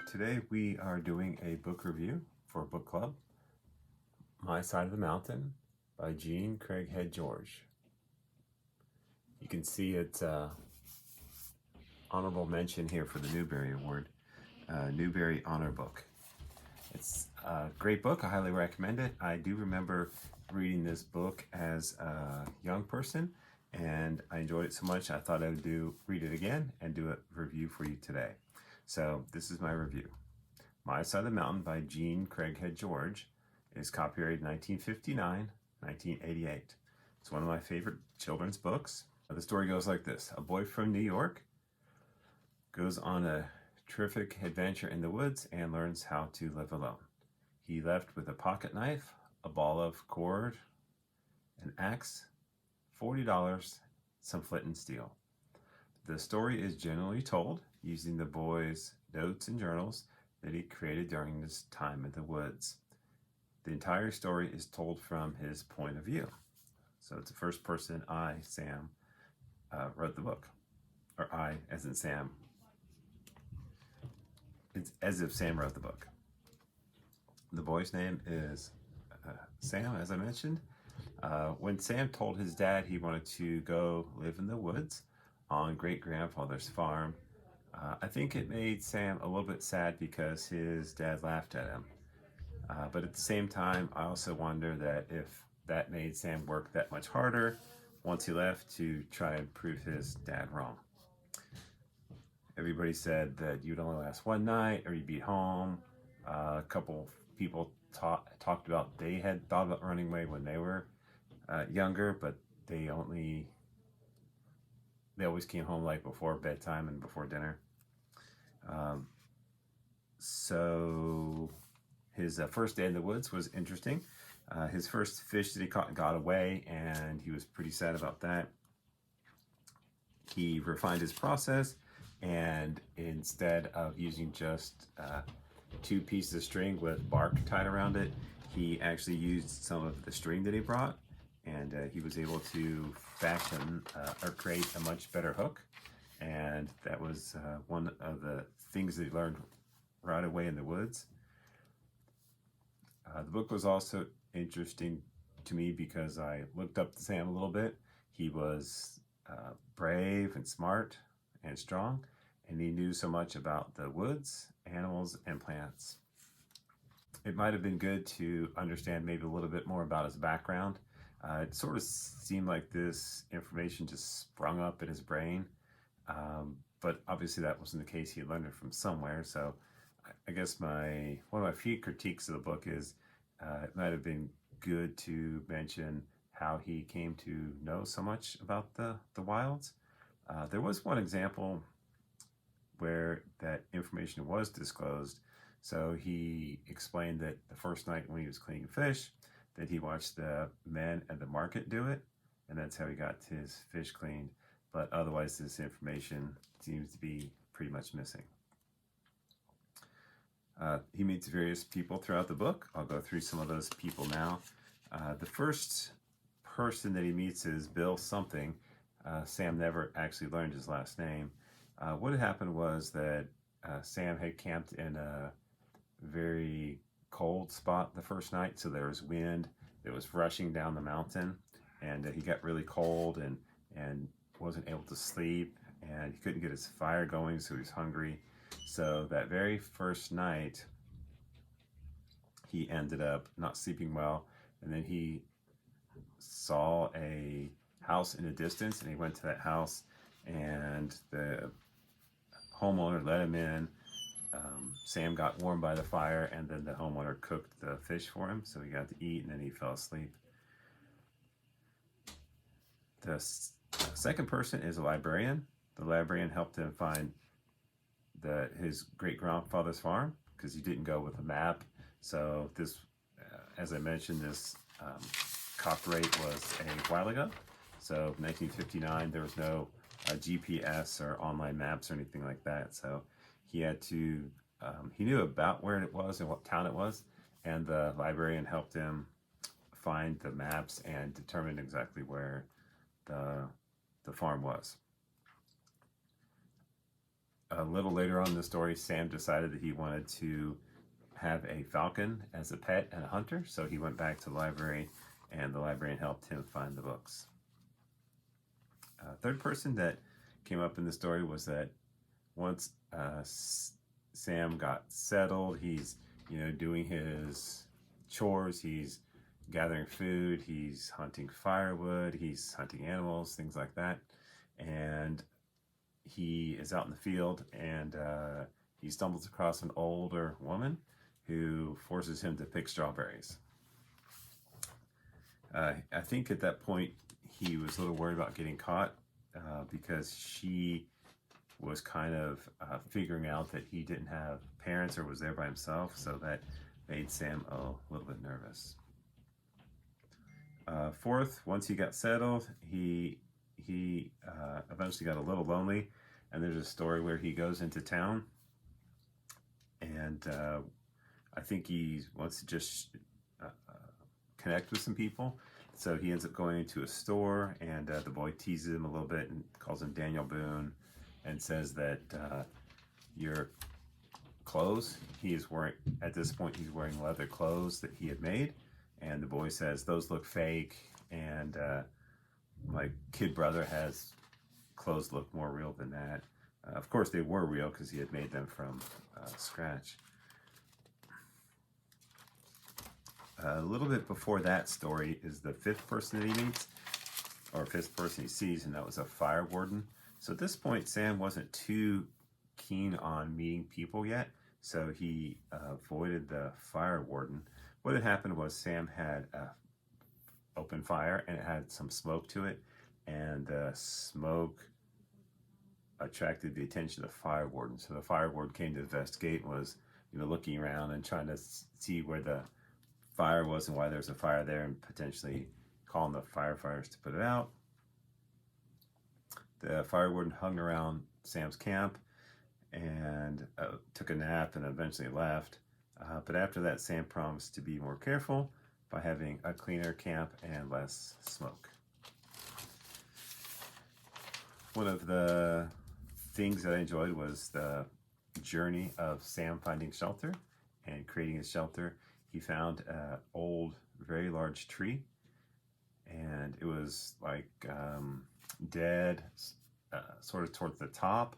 Today we are doing a book review for book club, My Side of the Mountain by Jean Craighead George. You can see it's honorable mention here for the Newbery Award, Newbery Honor Book. It's a great book. I highly recommend it. I do remember reading this book as a young person, and I enjoyed it so much I thought I would read it again and do a review for you today. So this is my review. My Side of the Mountain by Jean Craighead George is copyrighted 1959, 1988. It's one of my favorite children's books. The story goes like this. A boy from New York goes on a terrific adventure in the woods and learns how to live alone. He left with a pocket knife, a ball of cord, an axe, $40, some flint and steel. The story is generally told using the boy's notes and journals that he created during this time in the woods. The entire story is told from his point of view. So it's the first person I, Sam, wrote the book. Or I, as in Sam. It's as if Sam wrote the book. The boy's name is Sam, as I mentioned. When Sam told his dad he wanted to go live in the woods on great-grandfather's farm, I think it made Sam a little bit sad because his dad laughed at him. But at the same time, I also wonder that if that made Sam work that much harder once he left to try and prove his dad wrong. Everybody said that you'd only last one night or you'd be home. A couple people talked about they had thought about running away when they were younger, but they always came home like before bedtime and before dinner. So his first day in the woods was interesting. His first fish that he caught got away, and he was pretty sad about that. He refined his process, and instead of using just 2 pieces of string with bark tied around it, he actually used some of the string that he brought, and he was able to fashion or create a much better hook. And that was one of the things that he learned right away in the woods. The book was also interesting to me because I looked up to Sam a little bit. He was brave and smart and strong, and he knew so much about the woods, animals, and plants. It might have been good to understand maybe a little bit more about his background. It sort of seemed like this information just sprung up in his brain, but obviously that wasn't the case. He learned it from somewhere. So I guess one of my few critiques of the book is it might have been good to mention how he came to know so much about the wilds. There was one example where that information was disclosed. So he explained that the first night when he was cleaning fish, that he watched the men at the market do it, and that's how he got his fish cleaned. But otherwise, this information seems to be pretty much missing. He meets various people throughout the book. I'll go through some of those people now. The first person that he meets is Bill something. Sam never actually learned his last name. What had happened was that Sam had camped in a very cold spot the first night, so there was wind that was rushing down the mountain, and he got really cold and wasn't able to sleep, and he couldn't get his fire going, so he was hungry. So that very first night, he ended up not sleeping well, and then he saw a house in the distance, and he went to that house, and the homeowner let him in. Sam got warm by the fire, and then the homeowner cooked the fish for him, so he got to eat, and then he fell asleep. The second person is a librarian. The librarian helped him find his great-grandfather's farm because he didn't go with a map. So this, as I mentioned, this copyright was a while ago. So 1959, there was no GPS or online maps or anything like that. So he had to, he knew about where it was and what town it was, and the librarian helped him find the maps and determine exactly where the farm was. A little later on in the story, Sam decided that he wanted to have a falcon as a pet and a hunter, so he went back to the library, and the librarian helped him find the books. Third person that came up in the story was that once Sam got settled, he's doing his chores, he's gathering food, he's hunting firewood, he's hunting animals, things like that, and he is out in the field, and he stumbles across an older woman who forces him to pick strawberries. I think at that point he was a little worried about getting caught because she was kind of figuring out that he didn't have parents or was there by himself, so that made Sam a little bit nervous. Fourth, once he got settled, he eventually got a little lonely, and there's a story where he goes into town, and I think he wants to just connect with some people, so he ends up going into a store, and the boy teases him a little bit and calls him Daniel Boone, and says that your clothes, he is wearing, at this point he's wearing leather clothes that he had made, and the boy says those look fake, and my kid brother has clothes look more real than that. Of course they were real because he had made them from scratch. A little bit before that story is the fifth person that he meets, or fifth person he sees, and that was a fire warden. So at this point, Sam wasn't too keen on meeting people yet, so he avoided the fire warden. What had happened was Sam had open fire, and it had some smoke to it, and the smoke attracted the attention of the fire warden. So the fire warden came to investigate and was looking around and trying to see where the fire was and why there's a fire there, and potentially calling the firefighters to put it out. The fire warden hung around Sam's camp and took a nap and eventually left. But after that, Sam promised to be more careful by having a cleaner camp and less smoke. One of the things that I enjoyed was the journey of Sam finding shelter and creating his shelter. He found an old, very large tree, and it was like dead, sort of towards the top,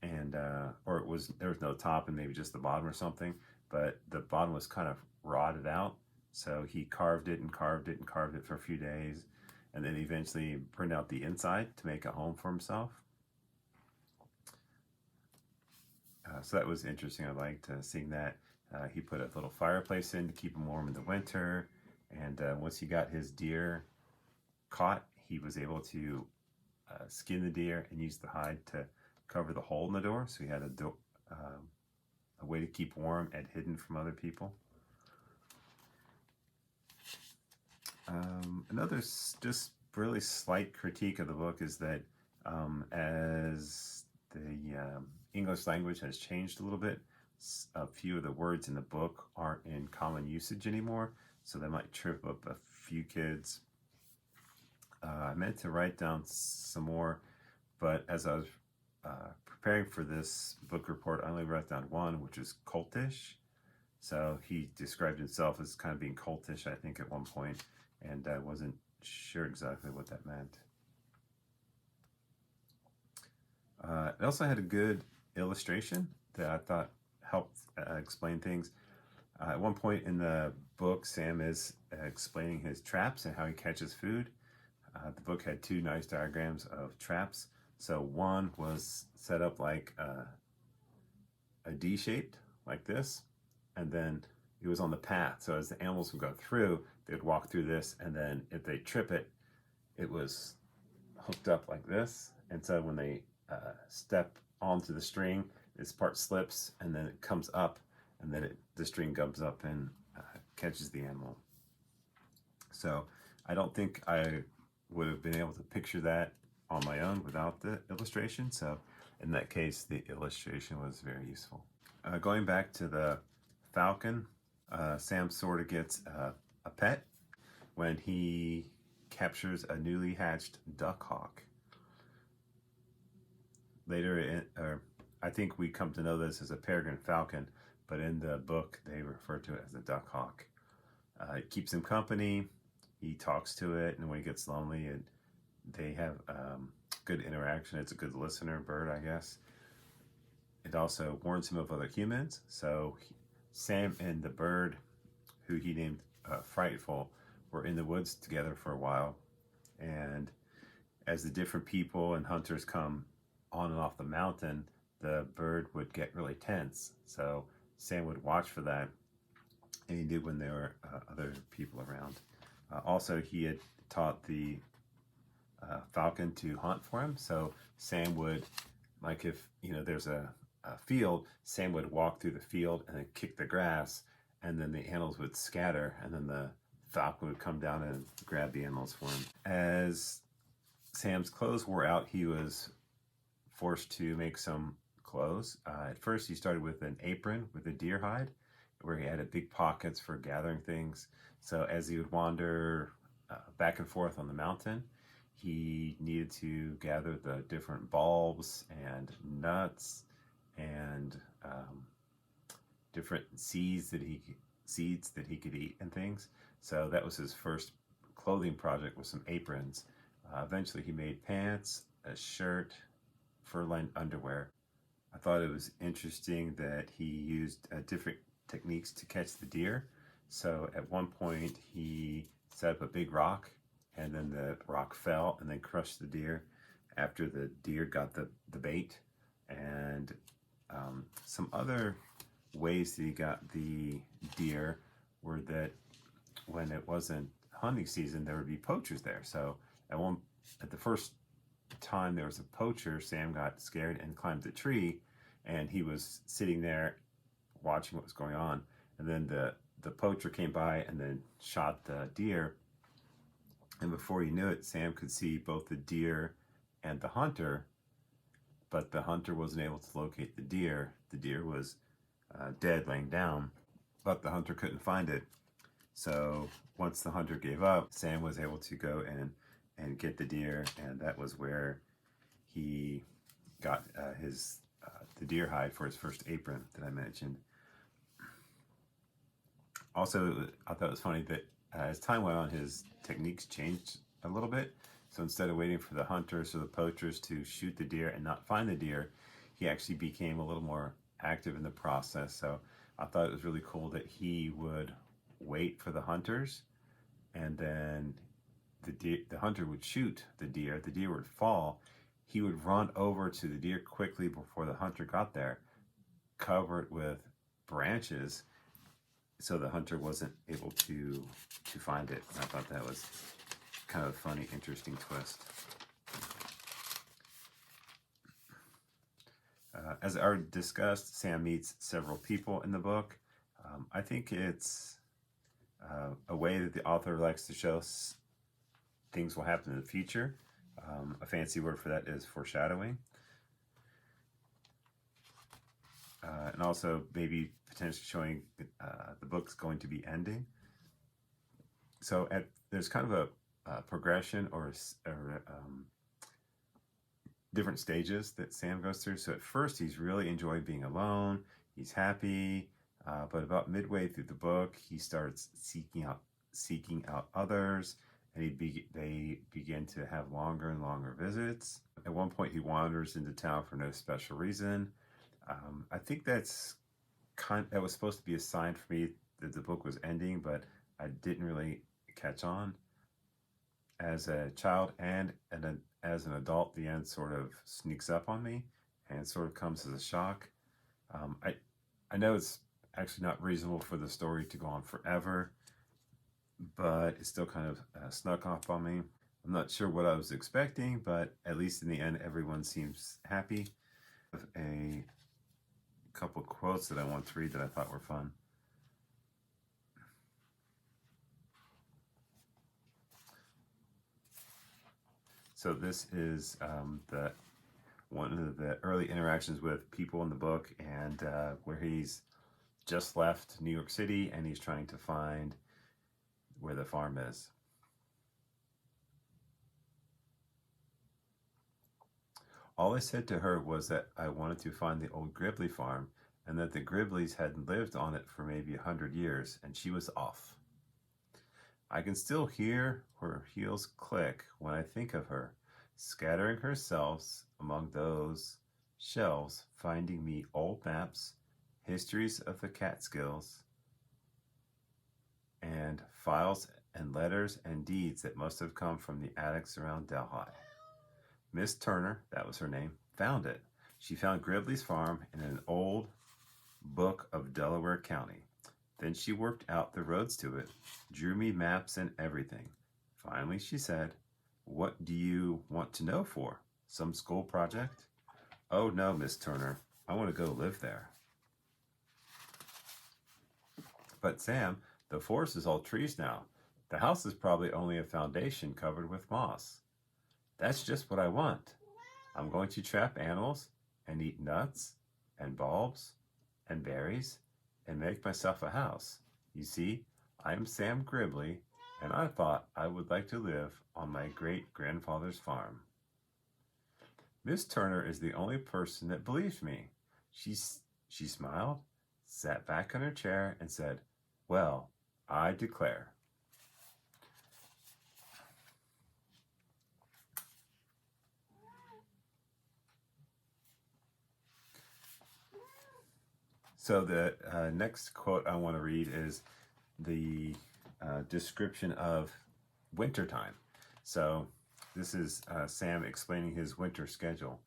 and or there was no top and maybe just the bottom or something, but the bottom was kind of rotted out. So he carved it and carved it and carved it for a few days, and then eventually burned out the inside to make a home for himself. So that was interesting. I liked seeing that. He put a little fireplace in to keep him warm in the winter, and once he got his deer caught, he was able to skin the deer and use the hide to cover the hole in the door, so he had a way to keep warm and hidden from other people. Another just really slight critique of the book is that as the English language has changed a little bit, a few of the words in the book aren't in common usage anymore, so they might trip up a few kids. I meant to write down some more, but as I was preparing for this book report, I only wrote down one, which is cultish. So he described himself as kind of being cultish, I think, at one point, and I wasn't sure exactly what that meant. It also had a good illustration that I thought helped explain things. At one point in the book, Sam is explaining his traps and how he catches food. The book had two nice diagrams of traps. So one was set up like a D-shaped, like this, and then it was on the path. So as the animals would go through, they would walk through this, and then if they trip it, it was hooked up like this. And so when they step onto the string, this part slips, and then it comes up, and then the string comes up and catches the animal. So I don't think I would have been able to picture that on my own without the illustration. So in that case, the illustration was very useful. Going back to the falcon, Sam sort of gets a pet when he captures a newly hatched duck hawk. Later, I think we come to know this as a peregrine falcon, but in the book they refer to it as a duck hawk. It keeps him company. He talks to it, and when he gets lonely, they have good interaction. It's a good listener bird, I guess. It also warns him of other humans. So Sam and the bird, who he named Frightful, were in the woods together for a while. And as the different people and hunters come on and off the mountain, the bird would get really tense. So Sam would watch for that, and he knew when there were other people around. Also, he had taught the falcon to hunt for him. So Sam would, like if there's a field, Sam would walk through the field and then kick the grass, and then the animals would scatter, and then the falcon would come down and grab the animals for him. As Sam's clothes wore out, he was forced to make some clothes. At first, he started with an apron with a deer hide, where he had big pockets for gathering things. So as he would wander back and forth on the mountain, he needed to gather the different bulbs and nuts and different seeds that he could eat and things. So that was his first clothing project, with some aprons. Eventually, he made pants, a shirt, fur-lined underwear. I thought it was interesting that he used different techniques to catch the deer. So at one point, he set up a big rock, and then the rock fell and then crushed the deer after the deer got the bait. And some other ways that he got the deer were that when it wasn't hunting season, there would be poachers there. So at the first time there was a poacher, Sam got scared and climbed the tree, and he was sitting there watching what was going on. And then the poacher came by and then shot the deer. And before he knew it, Sam could see both the deer and the hunter, but the hunter wasn't able to locate the deer. The deer was dead, laying down, but the hunter couldn't find it. So once the hunter gave up, Sam was able to go and get the deer, and that was where he got the deer hide for his first apron that I mentioned. Also, I thought it was funny that as time went on, his techniques changed a little bit. So instead of waiting for the hunters or the poachers to shoot the deer and not find the deer, he actually became a little more active in the process. So I thought it was really cool that he would wait for the hunters, and then the hunter would shoot the deer would fall. He would run over to the deer quickly before the hunter got there, cover it with branches, so the hunter wasn't able to find it. And I thought that was kind of a funny, interesting twist. As I already discussed, Sam meets several people in the book. I think it's a way that the author likes to show things will happen in the future. A fancy word for that is foreshadowing. And also maybe potentially showing the book's going to be ending. So there's kind of a progression or different stages that Sam goes through. So at first, he's really enjoying being alone. He's happy, but about midway through the book, he starts seeking out others, and they begin to have longer and longer visits. At one point, he wanders into town for no special reason. I think that was supposed to be a sign for me that the book was ending, but I didn't really catch on. As a child and as an adult, the end sort of sneaks up on me and sort of comes as a shock. I know it's actually not reasonable for the story to go on forever, but it still kind of snuck up on me. I'm not sure what I was expecting, but at least in the end, everyone seems happy. A couple quotes that I want to read that I thought were fun. So this is one of the early interactions with people in the book, and where he's just left New York City and he's trying to find where the farm is. All I said to her was that I wanted to find the old Gribley farm and that the Gribleys hadn't lived on it for maybe 100 years, and she was off. I can still hear her heels click when I think of her, scattering herself among those shelves, finding me old maps, histories of the Catskills, and files and letters and deeds that must have come from the attics around Delhi. Miss Turner, that was her name, found it. She found Gribley's farm in an old book of Delaware County. Then she worked out the roads to it, drew me maps and everything. Finally, she said, "What do you want to know for? Some school project?" "Oh, no, Miss Turner. I want to go live there." "But Sam, the forest is all trees now. The house is probably only a foundation covered with moss." "That's just what I want. I'm going to trap animals and eat nuts and bulbs and berries and make myself a house. You see, I'm Sam Gribley, and I thought I would like to live on my great-grandfather's farm." Miss Turner is the only person that believes me. She smiled, sat back in her chair, and said, "Well, I declare." So the next quote I want to read is the description of wintertime. So this is Sam explaining his winter schedule.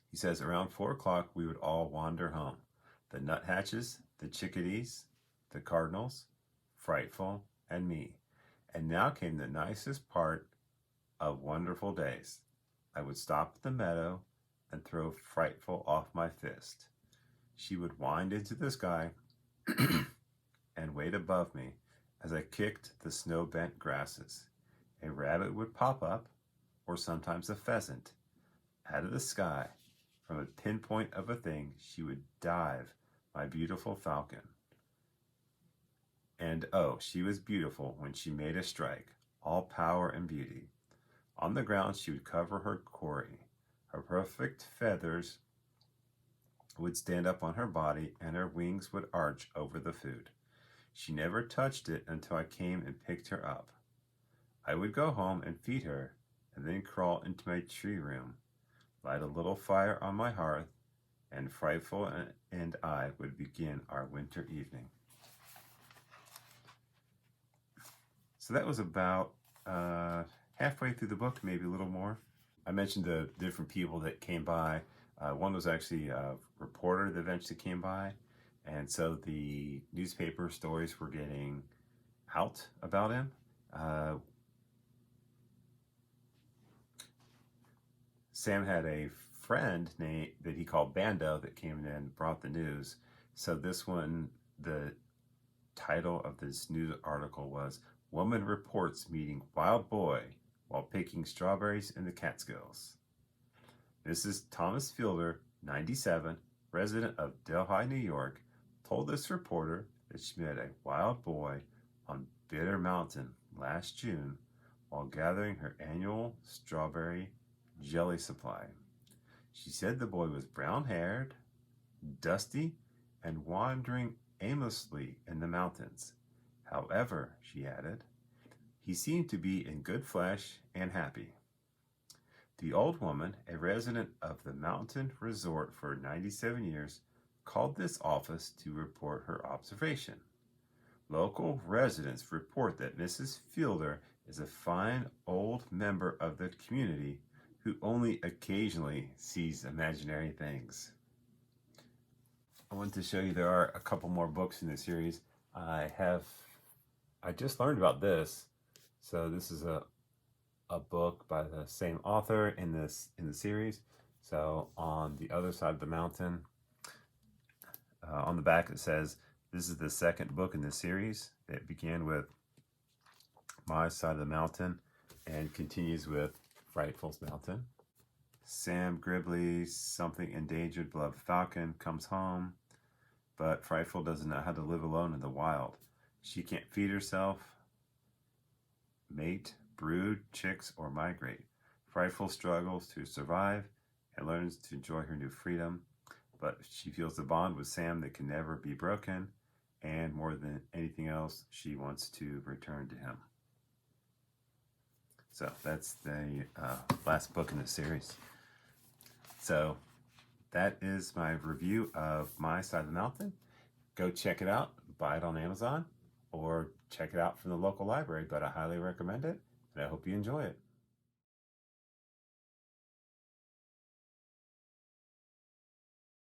He says, around 4 o'clock, we would all wander home. The nuthatches, the chickadees, the cardinals, Frightful, and me. And now came the nicest part of wonderful days. I would stop at the meadow and throw Frightful off my fist. She would wind into the sky and wait above me as I kicked the snow-bent grasses. A rabbit would pop up, or sometimes a pheasant. Out of the sky, from a pinpoint of a thing, she would dive, my beautiful falcon. And oh, she was beautiful when she made a strike, all power and beauty. On the ground she would cover her quarry. Her perfect feathers would stand up on her body, and her wings would arch over the food. She never touched it until I came and picked her up. I would go home and feed her, and then crawl into my tree room, light a little fire on my hearth, and Frightful and I would begin our winter evening. So that was about halfway through the book, maybe a little more. I mentioned the different people that came by. One was actually a reporter that eventually came by, and so the newspaper stories were getting out about him. Sam had a friend that he called Bando that came in and brought the news. So this one, the title of this news article was "Woman Reports Meeting Wild Boy While Picking Strawberries in the Catskills." Mrs. Thomas Fielder, 97, resident of Delhi, New York, told this reporter that she met a wild boy on Bitter Mountain last June while gathering her annual strawberry jelly supply. She said the boy was brown-haired, dusty, and wandering aimlessly in the mountains. However, she added, he seemed to be in good flesh and happy. The old woman, a resident of the mountain resort for 97 years, called this office to report her observation. Local residents report that Mrs. Fielder is a fine old member of the community who only occasionally sees imaginary things. I want to show you there are a couple more books in the series. I just learned about this. So this is a book by the same author in the series. So on the other side of the mountain, on the back it says, this is the second book in the series. It began with My Side of the Mountain and continues with Frightful's Mountain. Sam Gribley's something endangered beloved falcon comes home, but Frightful doesn't know how to live alone in the wild. She can't feed herself, mate, brood chicks, or migrate. frightful struggles to survive and learns to enjoy her new freedom. But she feels a bond with Sam that can never be broken, and more than anything else, she wants to return to him. So that's the last book in the series. So that is my review of My Side of the Mountain. Go check it out, buy it on Amazon, or check it out from the local library, but I highly recommend it, and I hope you enjoy it.